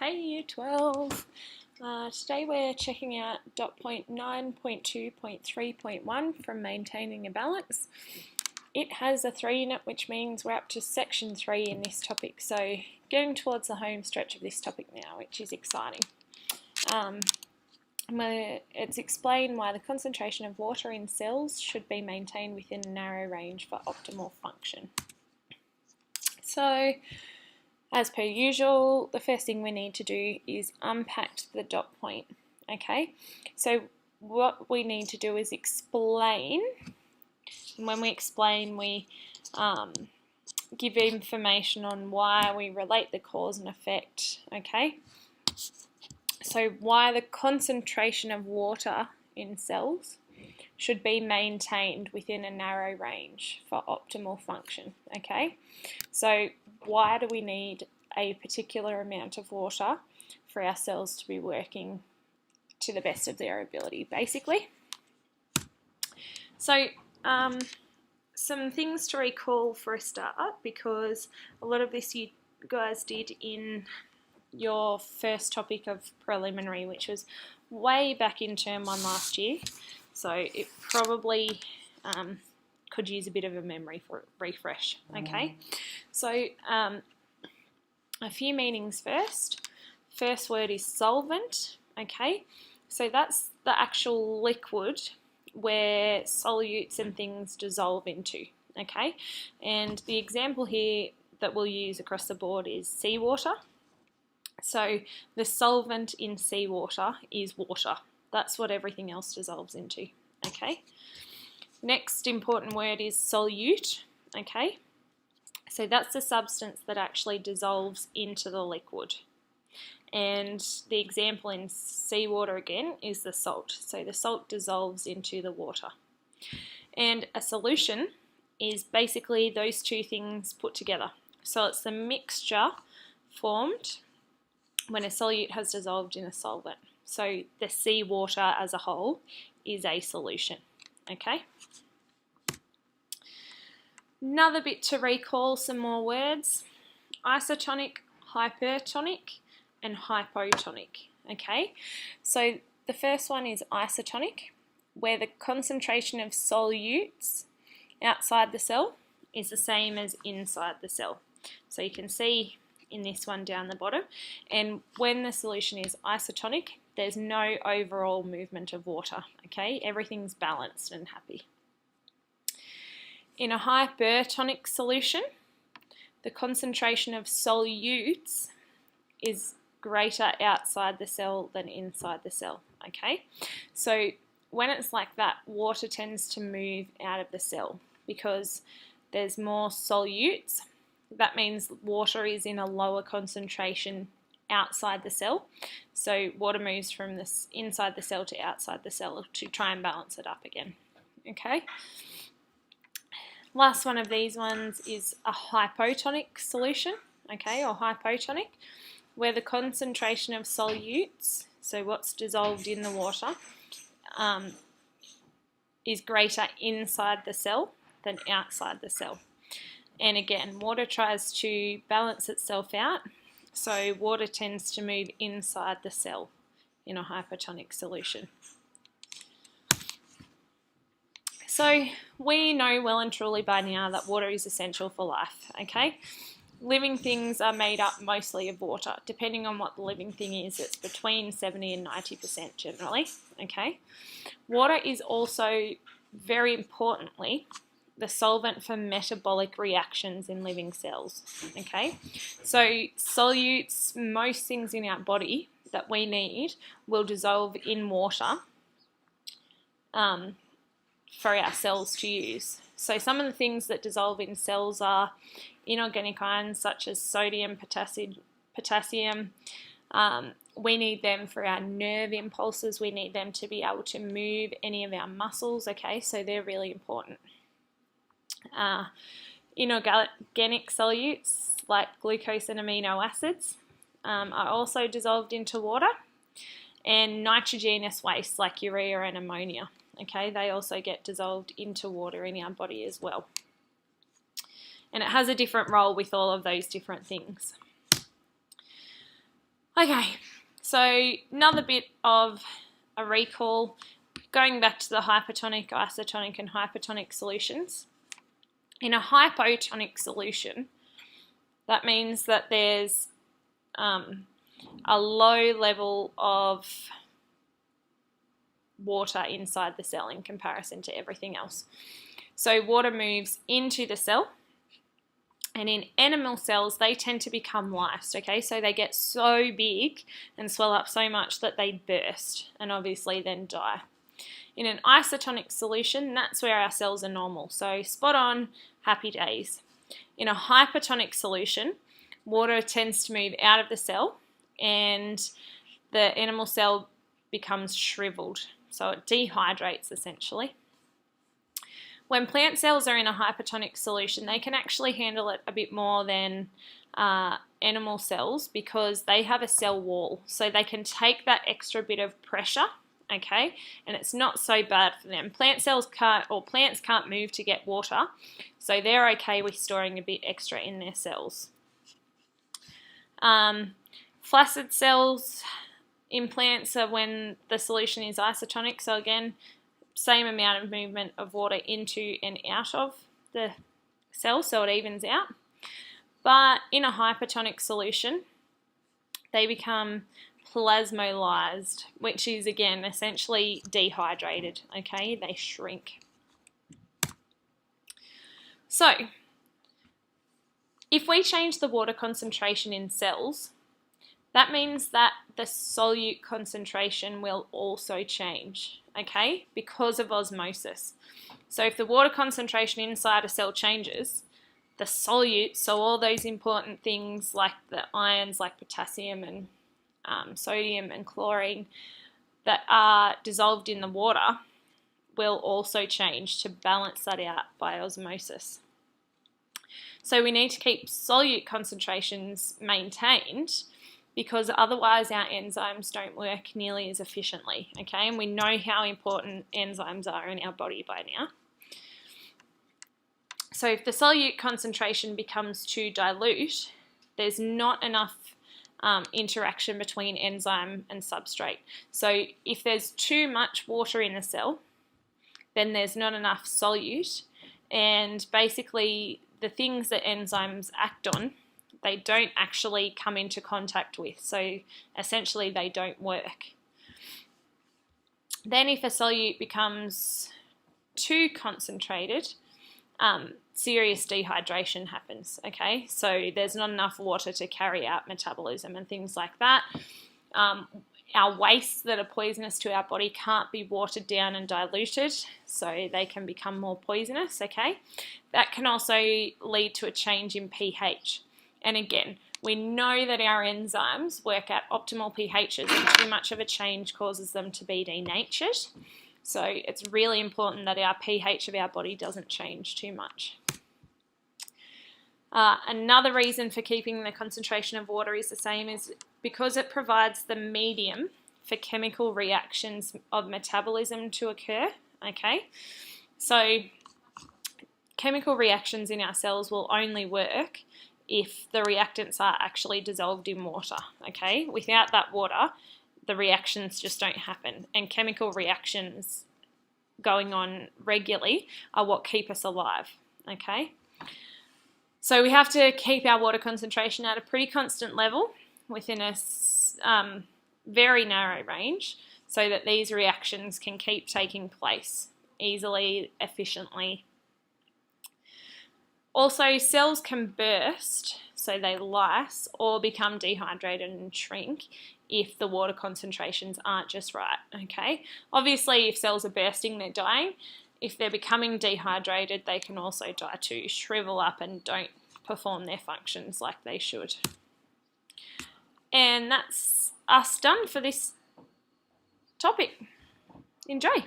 Hey Year 12, today we're checking out dot point 9.2.3.1 from Maintaining a Balance. It has a 3 in it, which means we're up to section 3 in this topic, so getting towards the home stretch of this topic now, which is exciting. It's explained why the concentration of water in cells should be maintained within a narrow range for optimal function. So, as per usual, the first thing we need to do is unpack the dot point, okay? So what we need to do is explain, and when we explain, we give information on why we relate the cause and effect, okay? So why the concentration of water in cells should be maintained within a narrow range for optimal function, okay? So why do we need a particular amount of water for our cells to be working to the best of their ability, basically? So some things to recall for a start, because a lot of this you guys did in your first topic of preliminary, which was way back in term 1 last year. So it probably could use a bit of a memory for refresh, okay? So a few meanings first. First word is solvent, okay? So that's the actual liquid where solutes and things dissolve into, okay? And the example here that we'll use across the board is seawater. So the solvent in seawater is water. That's what everything else dissolves into, okay? Next important word is solute, okay? So that's the substance that actually dissolves into the liquid. And the example in seawater again is the salt. So the salt dissolves into the water. And a solution is basically those two things put together. So it's the mixture formed when a solute has dissolved in a solvent. So the seawater as a whole is a solution, okay? Another bit to recall, some more words: isotonic, hypertonic, and hypotonic, okay? So the first one is isotonic, where the concentration of solutes outside the cell is the same as inside the cell. So you can see in this one down the bottom, and when the solution is isotonic, there's no overall movement of water, okay? Everything's balanced and happy. In a hypertonic solution, the concentration of solutes is greater outside the cell than inside the cell, okay? So when it's like that, water tends to move out of the cell because there's more solutes. That means water is in a lower concentration outside the cell. So water moves from this inside the cell to outside the cell to try and balance it up again, okay? Last one of these ones is a hypotonic solution, okay, or hypotonic, where the concentration of solutes, so what's dissolved in the water, is greater inside the cell than outside the cell. And again, water tries to balance itself out, so water tends to move inside the cell in a hypotonic solution. So we know well and truly by now that water is essential for life, okay? Living things are made up mostly of water. Depending on what the living thing is, it's between 70 and 90% generally, okay? Water is also, very importantly, the solvent for metabolic reactions in living cells, okay? So solutes, most things in our body that we need will dissolve in water for our cells to use. So some of the things that dissolve in cells are inorganic ions such as sodium, potassium. We need them for our nerve impulses. We need them to be able to move any of our muscles, okay? So they're really important. Inorganic solutes like glucose and amino acids are also dissolved into water, and nitrogenous wastes like urea and ammonia, okay, they also get dissolved into water in our body as well. And it has a different role with all of those different things. Okay, so another bit of a recall, going back to the hypertonic, isotonic and hypertonic solutions. In a hypotonic solution, that means that there's a low level of water inside the cell in comparison to everything else. So water moves into the cell, and in animal cells they tend to become lysed, okay? So they get so big and swell up so much that they burst and obviously then die. In an isotonic solution, that's where our cells are normal, so spot on, happy days. In a hypertonic solution, water tends to move out of the cell and the animal cell becomes shriveled, so it dehydrates essentially. When plant cells are in a hypertonic solution, they can actually handle it a bit more than animal cells because they have a cell wall, so they can take that extra bit of pressure, okay, and it's not so bad for them. Plants can't move to get water, so they're okay with storing a bit extra in their cells. Flaccid cells in plants are when the solution is isotonic, so again, same amount of movement of water into and out of the cell, so it evens out. But in a hypertonic solution, they become plasmolyzed, which is again essentially dehydrated, okay? They shrink. So, if we change the water concentration in cells, that means that the solute concentration will also change, okay, because of osmosis. So if the water concentration inside a cell changes, the solute, so all those important things like the ions like potassium and sodium and chlorine that are dissolved in the water will also change to balance that out by osmosis. So we need to keep solute concentrations maintained because otherwise our enzymes don't work nearly as efficiently, okay? And we know how important enzymes are in our body by now. So if the solute concentration becomes too dilute, there's not enough interaction between enzyme and substrate. So if there's too much water in a cell, then there's not enough solute, and basically the things that enzymes act on, they don't actually come into contact with, so essentially they don't work. Then if a solute becomes too concentrated, serious dehydration happens, okay? So there's not enough water to carry out metabolism and things like that. Our wastes that are poisonous to our body can't be watered down and diluted, so they can become more poisonous, okay? That can also lead to a change in pH. And again, we know that our enzymes work at optimal pHs, and too much of a change causes them to be denatured. So it's really important that our pH of our body doesn't change too much. Another reason for keeping the concentration of water is the same is because it provides the medium for chemical reactions of metabolism to occur, okay? So chemical reactions in our cells will only work if the reactants are actually dissolved in water, okay? Without that water, the reactions just don't happen, and chemical reactions going on regularly are what keep us alive, okay? So we have to keep our water concentration at a pretty constant level within a very narrow range so that these reactions can keep taking place easily, efficiently. Also, cells can burst, so they lyse, or become dehydrated and shrink if the water concentrations aren't just right, okay? Obviously, if cells are bursting, they're dying. If they're becoming dehydrated, they can also die too, shrivel up and don't perform their functions like they should. And that's us done for this topic. Enjoy.